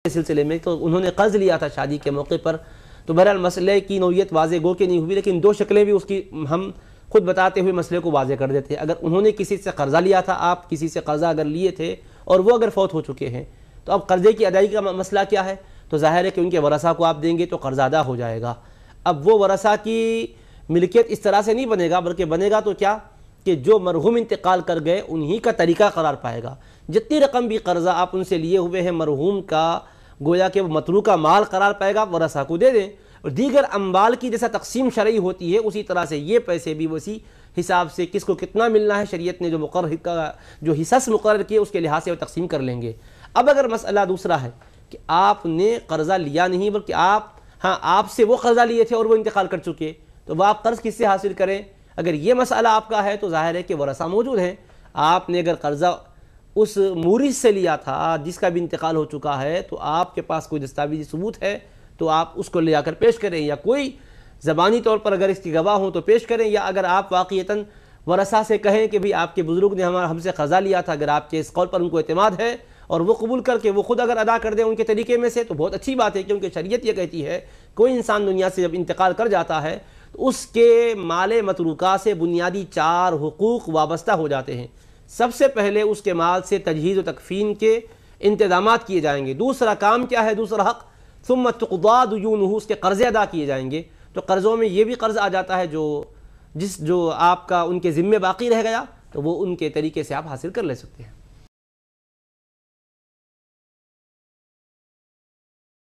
سلسلے میں تو انہوں نے قرض لیا تھا شادی کے موقع پر، تو بہرحال مسئلے کی نوعیت واضح گو کہ نہیں ہوئی، لیکن دو شکلیں بھی اس کی ہم خود بتاتے ہوئے مسئلے کو واضح کر دیتے ہیں۔ اگر انہوں نے کسی سے قرضہ لیا تھا، آپ کسی سے قرضہ اگر لیے تھے اور وہ اگر فوت ہو چکے ہیں، تو اب قرضے کی ادائیگی کا مسئلہ کیا ہے؟ تو ظاہر ہے کہ ان کے ورثہ کو آپ دیں گے تو قرض ادا ہو جائے گا۔ اب وہ ورثہ کی ملکیت اس طرح سے نہیں بنے گا، بلکہ بنے گا تو کیا کہ جو مرحوم انتقال کر گئے انہی کا طریقہ قرار پائے گا۔ جتنی رقم بھی قرضہ آپ ان سے لیے ہوئے ہیں مرحوم کا، گویا کہ وہ متروکہ مال قرار پائے گا، ورثہ کو دے دیں۔ اور دیگر اموال کی جیسا تقسیم شرعی ہوتی ہے اسی طرح سے یہ پیسے بھی اسی حساب سے کس کو کتنا ملنا ہے، شریعت نے جو مقرر کا جو حصص مقرر کیے اس کے لحاظ سے وہ تقسیم کر لیں گے۔ اب اگر مسئلہ دوسرا ہے کہ آپ نے قرضہ لیا نہیں بلکہ آپ سے وہ قرضہ لیے تھے اور وہ انتقال کر چکے، تو وہ آپ قرض کس سے حاصل کریں؟ اگر یہ مسئلہ آپ کا ہے تو ظاہر ہے کہ ورثہ موجود ہیں۔ آپ نے اگر قرضہ اس مورث سے لیا تھا جس کا بھی انتقال ہو چکا ہے، تو آپ کے پاس کوئی دستاویزی ثبوت ہے تو آپ اس کو لے آ کر پیش کریں، یا کوئی زبانی طور پر اگر اس کی گواہ ہوں تو پیش کریں، یا اگر آپ واقعتاً ورثہ سے کہیں کہ بھی آپ کے بزرگ نے ہم سے قرضہ لیا تھا، اگر آپ کے اس قول پر ان کو اعتماد ہے اور وہ قبول کر کے وہ خود اگر ادا کر دیں ان کے طریقے میں سے، تو بہت اچھی بات ہے، کیونکہ شریعت یہ کہتی ہے کوئی انسان دنیا سے جب انتقال کر جاتا ہے تو اس کے مال متروکہ سے بنیادی 4 حقوق وابستہ ہو جاتے ہیں۔ سب سے پہلے اس کے مال سے تجہیز و تکفین کے انتظامات کیے جائیں گے۔ دوسرا کام کیا ہے؟ دوسرا حق ثم تقضى ديونه، اس کے قرضے ادا کیے جائیں گے۔ تو قرضوں میں یہ بھی قرض آ جاتا ہے جو آپ کا ان کے ذمے باقی رہ گیا، تو وہ ان کے طریقے سے آپ حاصل کر لے سکتے ہیں۔